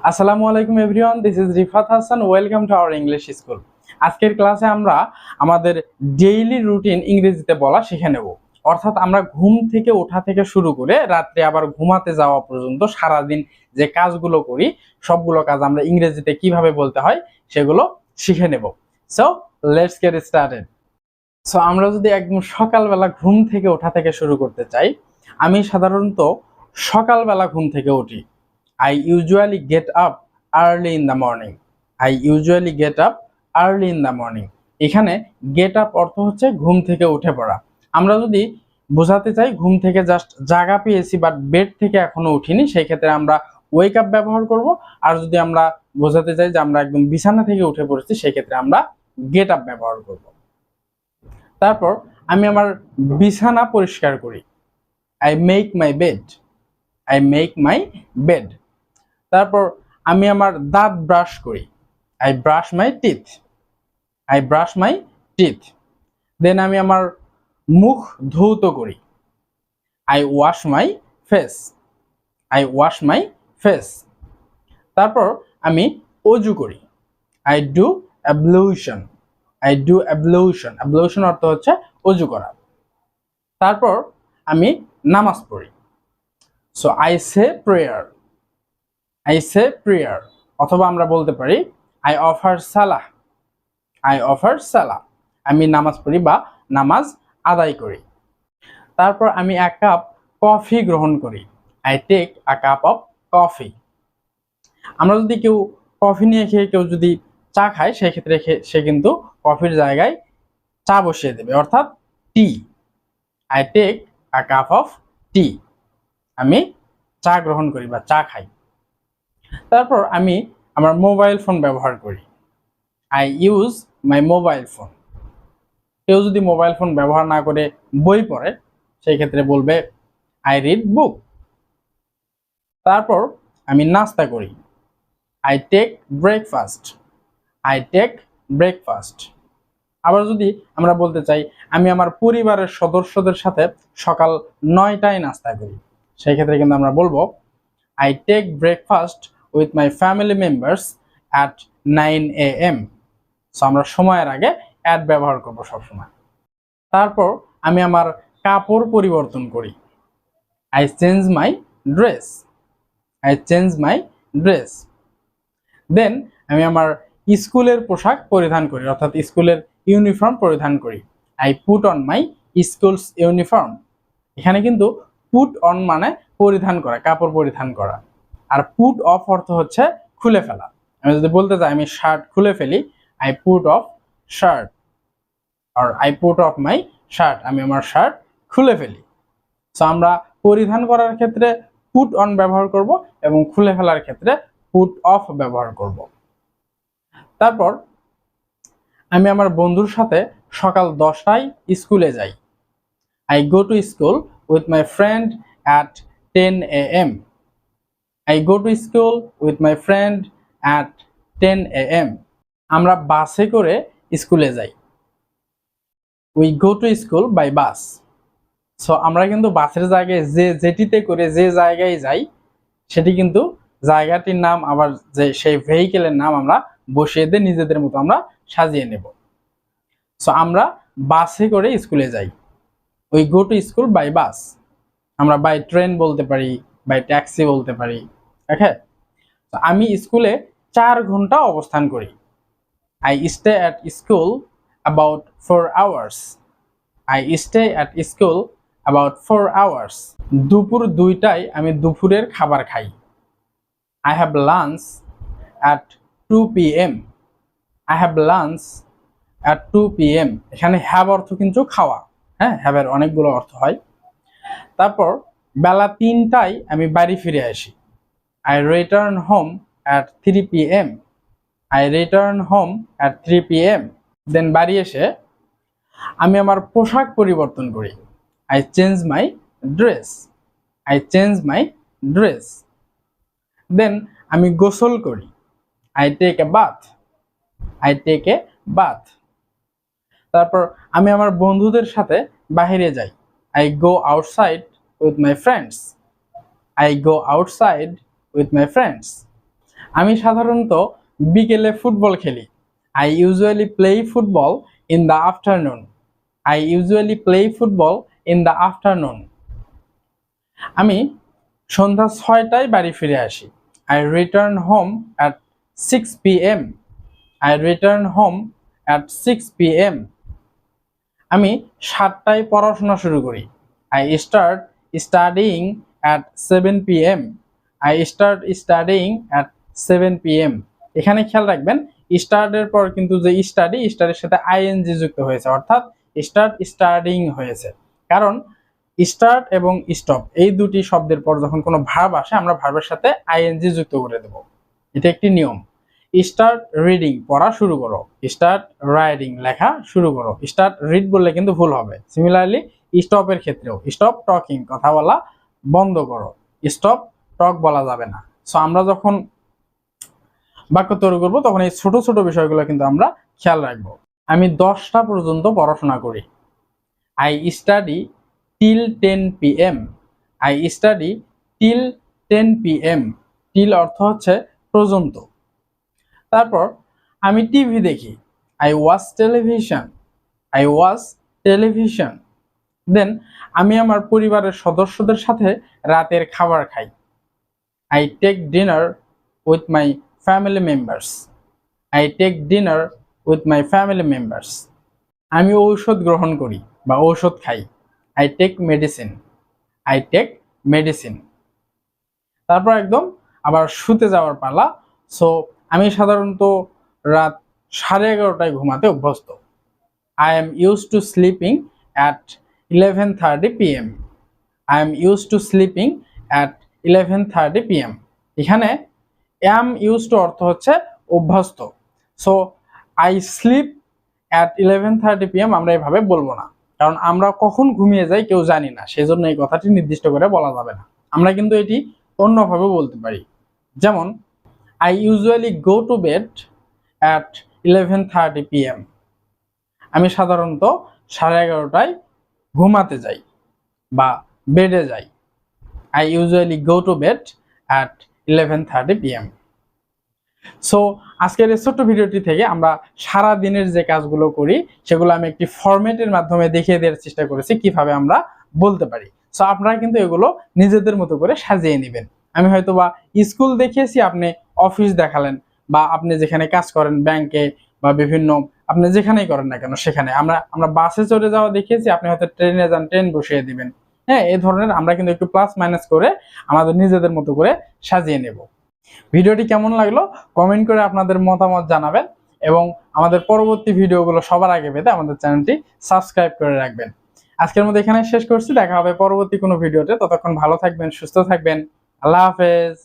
আসসালামু আলাইকুম everyone, this is Rifat Hasan. Welcome to our English school. আজকের ক্লাসে আমরা আমাদের ডেইলি রুটিন ইংরেজিতে বলা শিখে নেব। অর্থাৎ আমরা ঘুম থেকে ওঠা থেকে শুরু করে রাত্রে আবার ঘুমাতে যাওয়া পর্যন্ত সারাদিন যে কাজগুলো করি সবগুলো কাজ আমরা ইংরেজিতে কিভাবে বলতে হয় সেগুলো শিখে নেব। So let's get started. So আমরা যদি একদম সকালবেলা ঘুম থেকে ওঠা থেকে শুরু করতে চাই, আমি সাধারণত সকালবেলা ঘুম থেকে উঠি। I usually get up early in the morning. I usually get up early in the morning. এখানে get up অর্থ হচ্ছে ঘুম থেকে উঠে পড়া। আমরা যদি বোঝাতে চাই ঘুম থেকে জাস্ট জাগা পেয়েছি বাট বেড থেকে এখনো উঠিনি, সেই ক্ষেত্রে আমরা ওয়েক আপ ব্যবহার করব। আর যদি আমরা বোঝাতে চাই যে আমরা একদম বিছানা থেকে উঠে পড়েছি, সেই ক্ষেত্রে আমরা গেট আপ ব্যবহার করব। তারপর আমি আমার বিছানা পরিষ্কার করি। I make my bed. I make my bed. তারপর আমি আমার দাঁত ব্রাশ করি। I brush my teeth. I brush my teeth. Then আমি আমার মুখ ধৌত করি। I wash my face. I wash my face. তারপর আমি অজু করি। I do ablution. I do ablution. Ablution অর্থ হচ্ছে অজু করা। তারপর আমি নামাজ পড়ি। So I say prayer. I say prayer, অথবা আমরা বলতে পারি I offer salah. I offer salah. আমি নামাজ পড়ি বা নামাজ আদায় করি। তারপর আমি এক কাপ কফি গ্রহণ করি। I take a cup of coffee. আমরা যদি কেউ কফি নিয়ে খেয়ে কেউ যদি চা খায়, সেই ক্ষেত্রে সে কিন্তু কফির জায়গায় চা বসিয়ে দেবে, অর্থাৎ টি। I take a cup of tea. আমি চা গ্রহণ করি বা চা খাই। তারপর আমি আমার মোবাইল ফোন ব্যবহার করি। I use my mobile phone. কেউ যদি মোবাইল ফোন ব্যবহার না করে বই পড়ে, সেই ক্ষেত্রে বলবে আই রিড বুক। তারপর আমি নাস্তা করি। I take breakfast. I take breakfast. আবার যদি আমরা বলতে চাই আমি আমার পরিবারের সদস্যদের সাথে সকাল 9টায় নাস্তা করি, সেই ক্ষেত্রে কিন্তু আমরা বলবো I take breakfast with my family members at 9 AM. So আমরা সময়ের আগে অ্যাট ব্যবহার করব সবসময়। তারপর আমি আমার কাপড় পরিবর্তন করি। I change my dress. I change my dress. দেন আমি আমার স্কুলের পোশাক পরিধান করি, অর্থাৎ স্কুলের ইউনিফর্ম পরিধান করি। I put on my school's uniform. এখানে কিন্তু পুট অন মানে পরিধান করা, কাপড় পরিধান করা। আর পুট অফ অর্থ হচ্ছে খুলে ফেলা। আমি যদি বলতে চাই আমি শার্ট খুলে ফেলি, আই পুট অফ শার্ট। আর I put off my shirt, আমি আমার শার্ট খুলে ফেলি। সো আমরা পরিধান করার ক্ষেত্রে পুট অন ব্যবহার করব এবং খুলে ফেলার ক্ষেত্রে পুট অফ ব্যবহার করব। তারপর আমি আমার বন্ধুর সাথে সকাল 10টায় স্কুলে যাই। I go to school with my friend at 10 AM. I go to school with my friend at 10 AM. আমরা বাসে করে স্কুলে যাই। We go to school by bus. So আমরা কিন্তু বাসের জায়গায় যেটিতে করে যে জায়গায় যাই, সেটি কিন্তু জায়গাটির নাম আবার যে সেই ভেহিকেলের নাম আমরা বসিয়ে দিয়ে নিজেদের মতো আমরা সাজিয়ে নেব। সো আমরা বাসে করে স্কুলে যাই। We go to school by bus. আমরা বাই ট্রেন বলতে পারি, বাই ট্যাক্সি বলতে পারি। ওকে, আমি স্কুলে 4 ঘন্টা অবস্থান করি। I stay at school about 4 hours. I stay at school about 4 hours. দুপুর 2টায় আমি দুপুরের খাবার খাই। I have lunch at 2 PM. I have lunch at 2 PM. এখানে হ্যাভ অর্থ কিন্তু খাওয়া। হ্যাঁ, হ্যাভের অনেকগুলো অর্থ হয়। তারপর বেলা 3টায় আমি বাড়ি ফিরে আসি। I return home at 3 PM. I return home at 3 PM. দেন বাড়ি এসে আমি আমার পোশাক পরিবর্তন করি। I change my dress. I change my dress. দেন আমি গোসল করি। I take a bath. I take a bath. তারপর আমি আমার বন্ধুদের সাথে বাইরে যাই। I go outside with my friends. I go outside with my friends. আমি সাধারণত বিকেলে ফুটবল খেলি। I usually play football in the afternoon. I usually play football in the afternoon. আমি সন্ধ্যা 6টায় বাড়ি ফিরে আসি। I return home at 6 p.m. I return home at 6 p.m. আমি 7টায় পড়াশোনা শুরু করি। I start studying at 7 p.m. I start studying at 7 p.m. এখানে খেয়াল রাখবেন স্টার্টের পর কিন্তু যে স্টাডির সাথে আইএনজি যুক্ত হয়েছে, অর্থাৎ স্টার্ট স্টাডিং হয়েছে। কারণ স্টার্ট এবং স্টপ এই দুটি শব্দের পর যখন কোনো ভার্ব আসে আমরা ভার্বের সাথে আইএনজি যুক্ত করে দেব। এটা একটি নিয়ম। স্টার্ট রিডিং পড়া শুরু করো, স্টার্ট রাইডিং লেখা শুরু করো। স্টার্ট রিড বললে কিন্তু ভুল হবে। সিমিলারলি স্টপের ক্ষেত্রেও স্টপ টকিং কথা বলা বন্ধ করো, স্টপ টক বলা যাবে না। সো আমরা যখন বাক্য তৈরি করবো তখন এই ছোট ছোট বিষয়গুলো কিন্তু আমরা খেয়াল রাখবো। আমি 10টা পর্যন্ত পড়াশোনা করি। I study till 10 p.m. I study till 10 p.m. Till অর্থ হচ্ছে পর্যন্ত। তারপর আমি টিভি দেখি। I watch television. I watch television. Then আমি আমার পরিবারের সদস্যদের সাথে রাতের খাবার খাই। I take dinner with my family members. I take dinner with my family members. আমি ঔষধ গ্রহণ করি বা ঔষধ খাই। I take medicine. I take medicine. তারপর একদম আবার শুতে যাওয়ার পালা। সো আমি সাধারণত রাত 11:30টায় ঘুমাতে অভ্যস্ত। I am use to sleeping at 11:30 p.m. I am use to sleeping at 11:30 p.m. এখানে অ্যাম ইউজ টু অর্থ হচ্ছে অভ্যস্ত। So I sleep at 11:30 p.m. আমরা এভাবে বলবো না, কারণ আমরা কখন ঘুমিয়ে যাই কেউ জানি না, সেই জন্য এই কথাটি নির্দিষ্ট করে বলা যাবে না। আমরা কিন্তু এটি অন্যভাবে বলতে পারি। যেমন I usually go to bed at 11:30 p.m. আমি সাধারণত 11:30টায় ঘুমাতে যাই বা বেডে যাই। I usually go to bed at 11:30 p.m. So আজকের এই ছোট্ট ভিডিওটি থেকে আমরা সারা দিনের যে কাজগুলো করি সেগুলো আমি একটি ফরম্যাটের মাধ্যমে দেখিয়ে দেওয়ার চেষ্টা করেছি কিভাবে আমরা বলতে পারি। সো আপনারা কিন্তু এগুলো নিজেদের মতো করে সাজিয়ে নেবেন। আমি হয়তো বা স্কুল দেখিয়েছি, আপনি অফিস দেখালেন, বা আপনি যেখানে কাজ করেন ব্যাংকে বা বিভিন্ন আপনি যেখানেই করেন না কেন সেখানে। আমরা বাসে চড়ে যাওয়া দেখিয়েছি, আপনি হয়তো ট্রেনে যান, ট্রেন বসিয়ে দিবেন। হ্যাঁ, এই ধরনের আমরা কিন্তু একটু প্লাস মাইনাস করে আমাদের নিজেদের মতো করে সাজিয়ে নেব। ভিডিওটি কেমন লাগলো কমেন্ট করে আপনাদের মতামত জানাবেন, এবং আমাদের পরবর্তী ভিডিওগুলো সবার আগে পেতে আমাদের চ্যানেলটি সাবস্ক্রাইব করে রাখবেন। আজকের মতো এখানে শেষ করছি, দেখা হবে পরবর্তী কোনো ভিডিওতে। ততক্ষণ ভালো থাকবেন, সুস্থ থাকবেন। আল্লাহ হাফেজ।